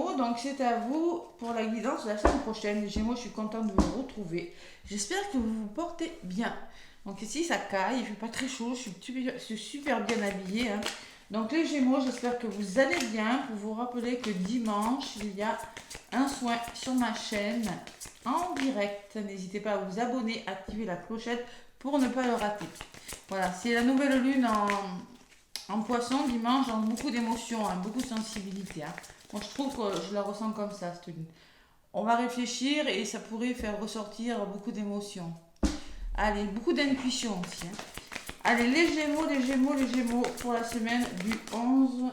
Gémeaux, donc c'est à vous pour la guidance de la semaine prochaine. Les Gémeaux, je suis contente de vous retrouver. J'espère que vous vous portez bien. Donc ici, ça caille, il fait pas très chaud, je suis super bien habillée. Hein. Donc les Gémeaux, j'espère que vous allez bien. Pour vous rappeler que dimanche, il y a un soin sur ma chaîne en direct. N'hésitez pas à vous abonner, activer la clochette pour ne pas le rater. Voilà, c'est la nouvelle lune en poisson dimanche, dans beaucoup d'émotions, hein, beaucoup de sensibilité. Hein. Moi, je trouve que je la ressens comme ça, cette lune. On va réfléchir et ça pourrait faire ressortir beaucoup d'émotions. Allez, beaucoup d'intuition aussi. Hein. Allez, les Gémeaux pour la semaine du 11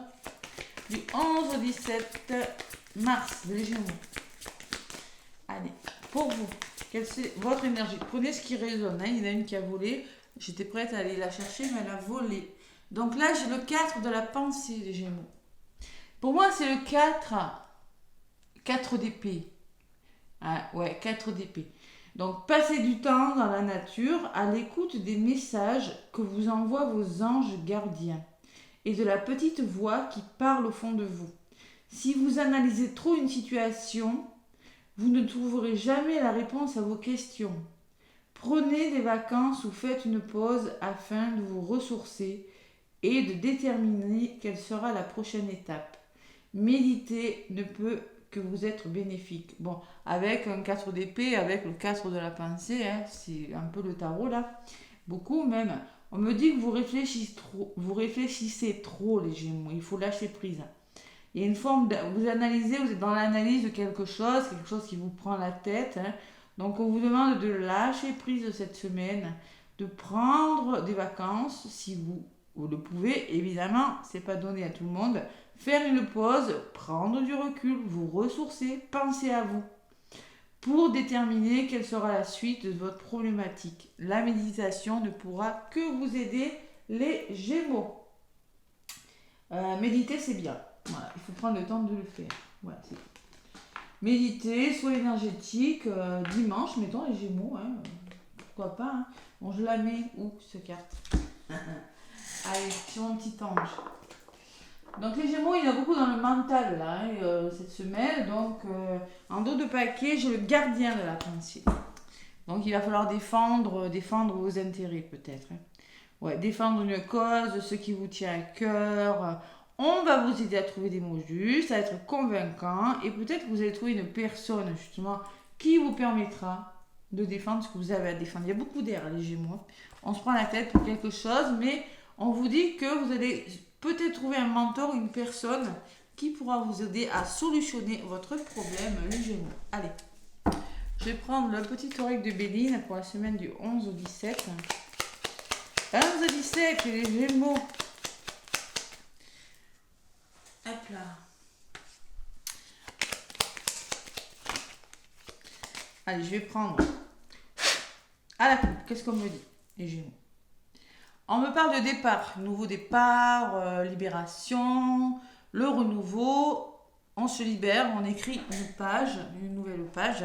au 17 mars, les Gémeaux. Allez, pour vous, quelle c'est votre énergie? Prenez ce qui résonne. Hein. Il y en a une qui a volé. J'étais prête à aller la chercher, mais elle a volé. Donc là, j'ai le 4 de la pensée, les Gémeaux. Pour moi, c'est le 4 d'épée. Ah, ouais, 4 d'épée. Donc, passez du temps dans la nature à l'écoute des messages que vous envoient vos anges gardiens et de la petite voix qui parle au fond de vous. Si vous analysez trop une situation, vous ne trouverez jamais la réponse à vos questions. Prenez des vacances ou faites une pause afin de vous ressourcer et de déterminer quelle sera la prochaine étape. Méditer ne peut que vous être bénéfique. Bon, avec un 4 d'épée, avec le 4 de la pensée, hein, c'est un peu le tarot là, beaucoup même. On me dit que vous réfléchissez trop les Gémeaux, il faut lâcher prise. Il y a une forme de, vous analysez, vous êtes dans l'analyse de quelque chose qui vous prend la tête. Hein. Donc on vous demande de lâcher prise cette semaine, de prendre des vacances si vous le pouvez, évidemment, c'est pas donné à tout le monde. Faire une pause, prendre du recul, vous ressourcer, penser à vous pour déterminer quelle sera la suite de votre problématique. La méditation ne pourra que vous aider, les Gémeaux. Méditer, c'est bien. Voilà, il faut prendre le temps de le faire. Voilà, c'est... Méditer, soit énergétique, dimanche, mettons les Gémeaux, hein, pourquoi pas. Hein. Bon, je la mets où, cette carte? Allez, sur mon petit ange. Donc les Gémeaux, il y en a beaucoup dans le mental là, hein, cette semaine. Donc en dos de paquet, j'ai le gardien de la pensée. Donc il va falloir défendre vos intérêts peut-être. Hein. Ouais, défendre une cause, ce qui vous tient à cœur. On va vous aider à trouver des mots justes, à être convaincant. Et peut-être que vous allez trouver une personne justement qui vous permettra de défendre ce que vous avez à défendre. Il y a beaucoup d'air les Gémeaux. On se prend la tête pour quelque chose, mais on vous dit que vous allez peut-être trouver un mentor, une personne qui pourra vous aider à solutionner votre problème, les Gémeaux. Allez, je vais prendre le petit oreille de Béline pour la semaine du 11 au 17. 11 au 17, les Gémeaux. Hop là. Allez, je vais prendre à la coupe. Qu'est-ce qu'on me dit, les Gémeaux? On me parle de départ, nouveau départ, libération, le renouveau. On se libère, on écrit une nouvelle page.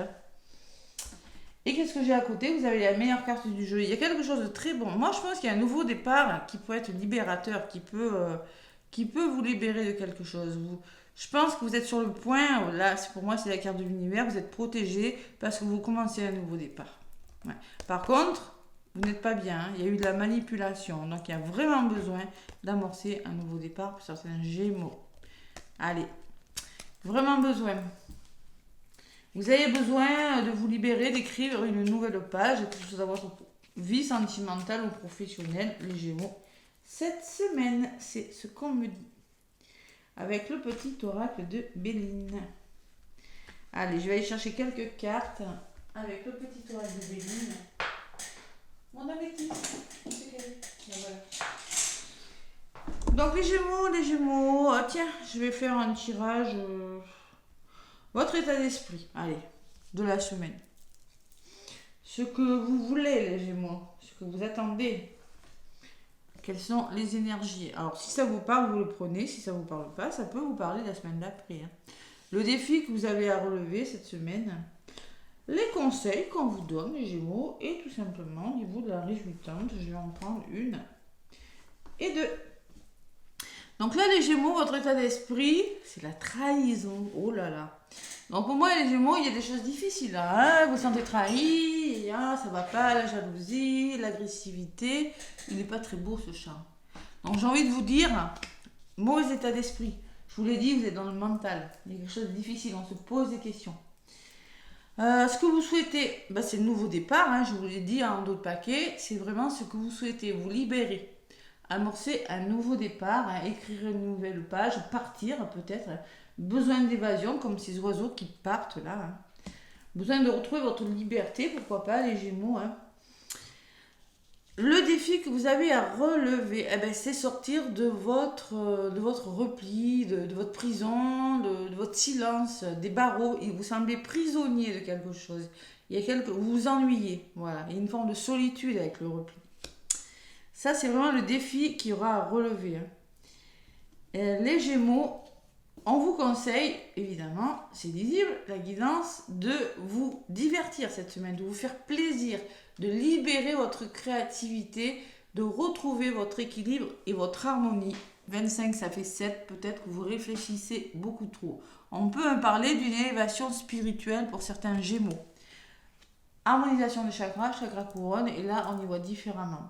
Et qu'est-ce que j'ai à côté? Vous avez la meilleure carte du jeu. Il y a quelque chose de très bon. Moi, je pense qu'il y a un nouveau départ qui peut être libérateur, qui peut vous libérer de quelque chose. Je pense que vous êtes sur le point, là, pour moi, c'est la carte de l'univers, vous êtes protégé parce que vous commencez un nouveau départ. Ouais. Par contre, vous n'êtes pas bien, hein. Il y a eu de la manipulation, donc il y a vraiment besoin d'amorcer un nouveau départ pour certains Gémeaux. Allez, vraiment besoin. Vous avez besoin de vous libérer, d'écrire une nouvelle page, quelque chose à votre vie sentimentale ou professionnelle, les Gémeaux. Cette semaine, c'est ce qu'on me dit. Avec le petit oracle de Béline. Allez, je vais aller chercher quelques cartes avec le petit oracle de Béline. Mon appétit. Voilà. Donc les Gémeaux, tiens, je vais faire un tirage. Votre état d'esprit, allez, de la semaine. Ce que vous voulez, les Gémeaux, ce que vous attendez. Quelles sont les énergies? Alors, si ça vous parle, vous le prenez. Si ça ne vous parle pas, ça peut vous parler la semaine d'après. Hein. Le défi que vous avez à relever cette semaine. Les conseils qu'on vous donne, les Gémeaux. Et tout simplement, au niveau de la résultante, je vais en prendre une et deux. Donc là, les Gémeaux, votre état d'esprit, c'est la trahison. Oh là là. Donc pour moi, les Gémeaux, il y a des choses difficiles. Hein. Vous vous sentez trahi, hein, ça va pas, la jalousie, l'agressivité. Il n'est pas très beau ce chat. Donc j'ai envie de vous dire, mauvais état d'esprit. Je vous l'ai dit, vous êtes dans le mental. Il y a quelque chose de difficile, on se pose des questions. Ce que vous souhaitez, c'est le nouveau départ, hein, je vous l'ai dit en d'autres paquets, c'est vraiment ce que vous souhaitez, vous libérer. Amorcer un nouveau départ, hein, écrire une nouvelle page, partir peut-être, besoin d'évasion comme ces oiseaux qui partent là. Hein. Besoin de retrouver votre liberté, pourquoi pas les Gémeaux. Hein. Le défi que vous avez à relever, c'est sortir de votre repli, de votre prison, de votre silence, des barreaux. Et vous semblez prisonnier de quelque chose. Vous vous ennuyez. Voilà. Il y a une forme de solitude avec le repli. Ça, c'est vraiment le défi qu'il y aura à relever. Hein. Les Gémeaux, on vous conseille, évidemment, c'est lisible, la guidance, de vous divertir cette semaine, de vous faire plaisir, de libérer votre créativité, de retrouver votre équilibre et votre harmonie. 25, ça fait 7, peut-être que vous réfléchissez beaucoup trop. On peut parler d'une élévation spirituelle pour certains Gémeaux. Harmonisation des chakras, chakra couronne, et là, on y voit différemment.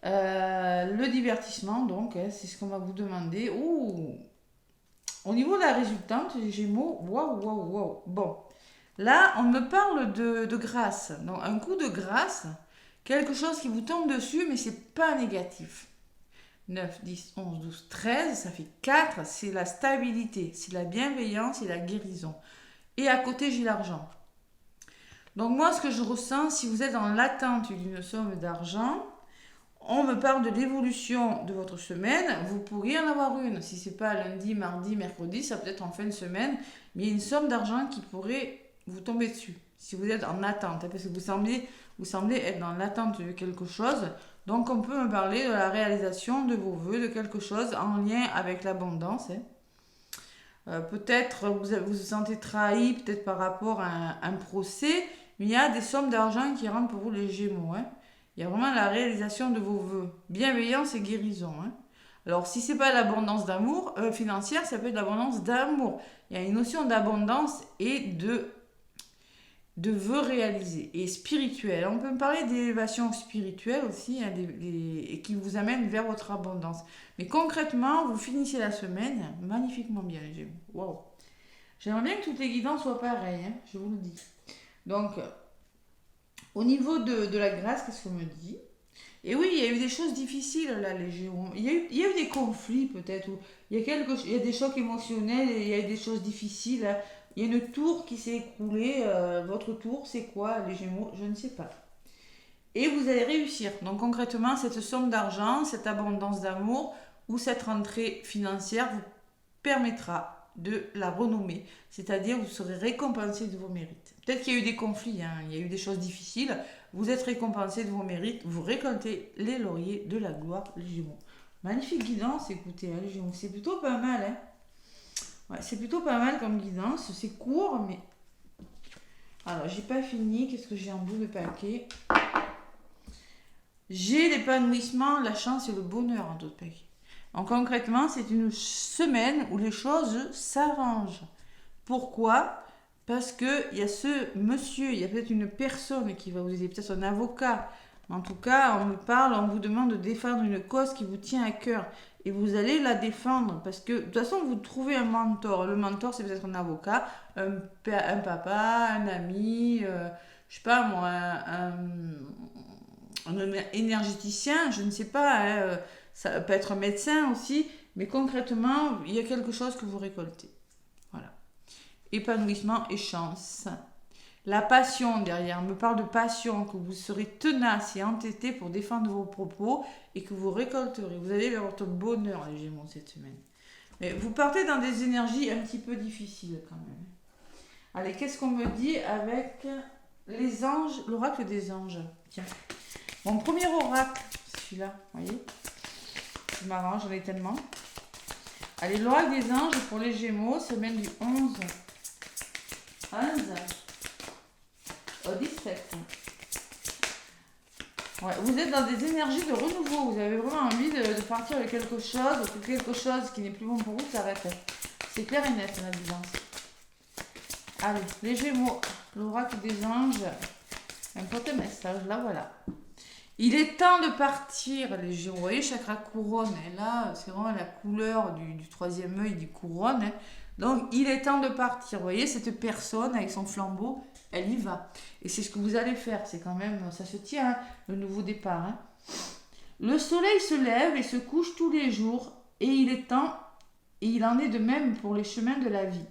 Le divertissement, donc, c'est ce qu'on va vous demander. Au niveau de la résultante, les Gémeaux, waouh. Bon, là, on me parle de grâce. Donc, un coup de grâce, quelque chose qui vous tombe dessus, mais c'est pas négatif. 9, 10, 11, 12, 13, ça fait 4, c'est la stabilité, c'est la bienveillance et la guérison. Et à côté, j'ai l'argent. Donc, moi, ce que je ressens, si vous êtes dans l'attente d'une somme d'argent, on me parle de l'évolution de votre semaine, vous pourriez en avoir une. Si ce n'est pas lundi, mardi, mercredi, ça peut être en fin de semaine, mais il y a une somme d'argent qui pourrait vous tomber dessus. Si vous êtes en attente, parce que vous semblez être dans l'attente de quelque chose. Donc on peut me parler de la réalisation de vos vœux, de quelque chose en lien avec l'abondance. Peut-être vous vous sentez trahi, peut-être par rapport à un procès, mais il y a des sommes d'argent qui rentrent pour vous les Gémeaux. Il y a vraiment la réalisation de vos vœux. Bienveillance et guérison. Hein. Alors, si ce n'est pas l'abondance d'amour financière, ça peut être l'abondance d'amour. Il y a une notion d'abondance et de vœux réalisés. Et spirituel. On peut me parler d'élévation spirituelle aussi, hein, et qui vous amène vers votre abondance. Mais concrètement, vous finissez la semaine magnifiquement bien, les Gémeaux. Waouh. J'aimerais bien que toutes les guidances soient pareilles, hein, je vous le dis. Donc, au niveau de la grâce, qu'est-ce qu'on me dit? Et oui, il y a eu des choses difficiles là, les Gémeaux. Il y a eu des conflits peut-être. Il y a des chocs émotionnels, et il y a eu des choses difficiles. Hein. Il y a une tour qui s'est écroulée. Votre tour, c'est quoi les Gémeaux? Je ne sais pas. Et vous allez réussir. Donc concrètement, cette somme d'argent, cette abondance d'amour ou cette rentrée financière vous permettra de la renommer. C'est-à-dire vous serez récompensé de vos mérites. Peut-être qu'il y a eu des conflits, hein, il y a eu des choses difficiles. Vous êtes récompensé de vos mérites. Vous récoltez les lauriers de la gloire, les Gémeaux. Magnifique guidance, écoutez, hein, les Gémeaux. C'est plutôt pas mal. Hein. Ouais, c'est plutôt pas mal comme guidance. C'est court, mais... Alors, j'ai pas fini. Qu'est-ce que j'ai en bout de paquet? J'ai l'épanouissement, la chance et le bonheur en d'autres paquets. Donc concrètement, c'est une semaine où les choses s'arrangent. Pourquoi? Parce qu'il y a ce monsieur, il y a peut-être une personne qui va vous aider, peut-être un avocat. En tout cas, on me parle, on vous demande de défendre une cause qui vous tient à cœur. Et vous allez la défendre parce que de toute façon, vous trouvez un mentor. Le mentor, c'est peut-être un avocat, un papa, un ami, je sais pas moi, un énergéticien, je ne sais pas. Hein, ça peut être un médecin aussi, mais concrètement, il y a quelque chose que vous récoltez. Voilà. Épanouissement et chance. La passion derrière, on me parle de passion, que vous serez tenace et entêté pour défendre vos propos et que vous récolterez. Vous allez vers votre bonheur, les Gémeaux, cette semaine. Mais vous partez dans des énergies un petit peu difficiles quand même. Allez, qu'est-ce qu'on me dit avec les anges, l'oracle des anges? Tiens, mon premier oracle, c'est celui-là, vous voyez? C'est marrant, j'en ai tellement. Allez, l'oracle des anges pour les Gémeaux, semaine du 11 au 17. Ouais, vous êtes dans des énergies de renouveau. Vous avez vraiment envie de partir de quelque chose, que quelque chose qui n'est plus bon pour vous s'arrête. C'est clair et net, la guidance. Allez, les Gémeaux, l'oracle des anges. Un petit message, là voilà. Il est temps de partir, les Gémeaux. Vous voyez, chakra couronne. Et là, c'est vraiment la couleur du troisième œil du couronne. Hein. Donc, il est temps de partir. Vous voyez, cette personne avec son flambeau, elle y va. Et c'est ce que vous allez faire. C'est quand même, ça se tient, hein, le nouveau départ. Hein. Le soleil se lève et se couche tous les jours. Et il est temps, et il en est de même pour les chemins de la vie.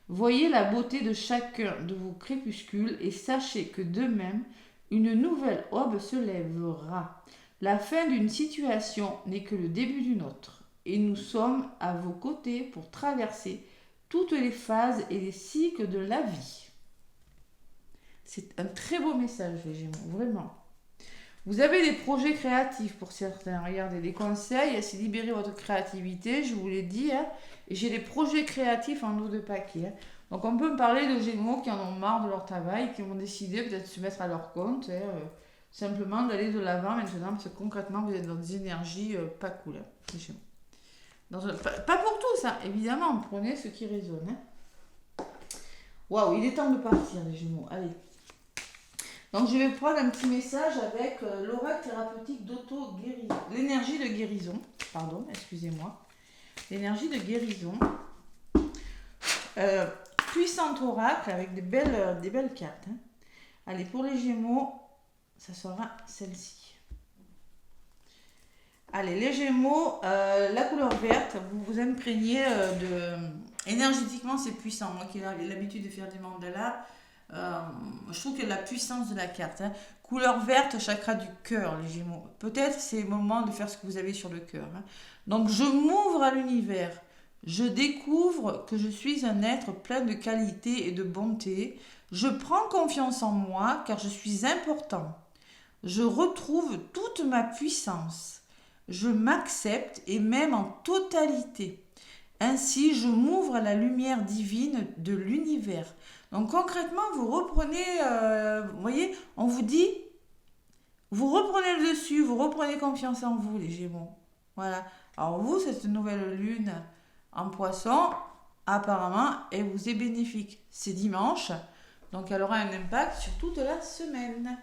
Voyez la beauté de chacun de vos crépuscules et sachez que de même, une nouvelle aube se lèvera. La fin d'une situation n'est que le début d'une autre. Et nous sommes à vos côtés pour traverser toutes les phases et les cycles de la vie. C'est un très beau message, les Gémeaux, vraiment. Vous avez des projets créatifs pour certains. Regardez, des conseils, c'est libérer votre créativité, je vous l'ai dit. Hein, et j'ai des projets créatifs en eau de paquet. Hein. Donc on peut me parler de Gémeaux qui en ont marre de leur travail, qui ont décidé peut-être de se mettre à leur compte. Hein, simplement d'aller de l'avant maintenant, parce que concrètement, vous êtes dans des énergies pas cool, hein, les Gémeaux. Pas pour tous, hein, évidemment, prenez ce qui résonne. Hein. Waouh, il est temps de partir, les Gémeaux. Allez. Donc je vais prendre un petit message avec l'oracle thérapeutique d'auto-guérison. L'énergie de guérison. Pardon, excusez-moi. L'énergie de guérison. Puissante oracle avec des belles cartes. Hein. Allez, pour les Gémeaux, ça sera celle-ci. Allez, les Gémeaux, la couleur verte, vous vous imprégnez énergétiquement, c'est puissant. Moi qui ai l'habitude de faire des mandalas, je trouve qu'il y a de la puissance de la carte. Hein. Couleur verte, chakra du cœur, les Gémeaux. Peut-être c'est le moment de faire ce que vous avez sur le cœur. Hein. Donc je m'ouvre à l'univers. Je découvre que je suis un être plein de qualité et de bonté. Je prends confiance en moi car je suis important. Je retrouve toute ma puissance. Je m'accepte et m'aime en totalité. Ainsi, je m'ouvre à la lumière divine de l'univers. Donc concrètement, vous reprenez, vous voyez, on vous dit, vous reprenez le dessus, vous reprenez confiance en vous, les Gémeaux. Voilà. Alors vous, cette nouvelle lune en Poisson, apparemment, elle vous est bénéfique. C'est dimanche, donc elle aura un impact sur toute la semaine.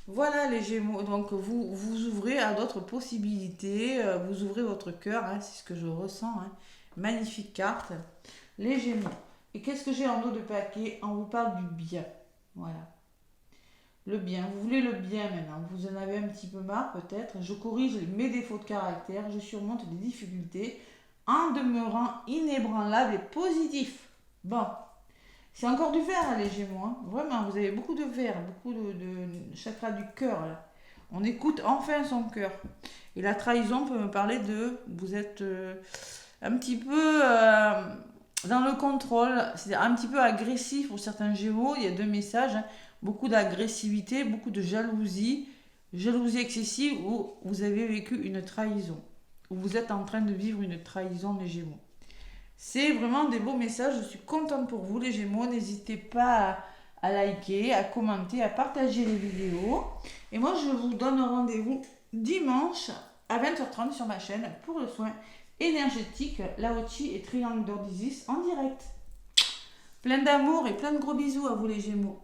Voilà les Gémeaux, donc vous vous ouvrez à d'autres possibilités, vous ouvrez votre cœur, hein, c'est ce que je ressens. Hein. Magnifique carte. Les Gémeaux. Et qu'est-ce que j'ai en eau de paquet? On vous parle du bien. Voilà. Le bien. Vous voulez le bien maintenant. Vous en avez un petit peu marre peut-être. Je corrige mes défauts de caractère. Je surmonte des difficultés en demeurant inébranlable et positif. Bon. C'est encore du vert, les Gémeaux. Hein. Vraiment, vous avez beaucoup de vert, beaucoup de chakra du cœur. Là. On écoute enfin son cœur. Et la trahison peut me parler de... Vous êtes un petit peu dans le contrôle. C'est un petit peu agressif pour certains Gémeaux. Il y a deux messages. Hein. Beaucoup d'agressivité, beaucoup de jalousie. Jalousie excessive où vous avez vécu une trahison. Où vous êtes en train de vivre une trahison, les Gémeaux. C'est vraiment des beaux messages. Je suis contente pour vous, les Gémeaux. N'hésitez pas à liker, à commenter, à partager les vidéos. Et moi, je vous donne rendez-vous dimanche à 20h30 sur ma chaîne pour le soin énergétique, Lao-Chi et Triangle d'Or d'Isis en direct. Plein d'amour et plein de gros bisous à vous, les Gémeaux.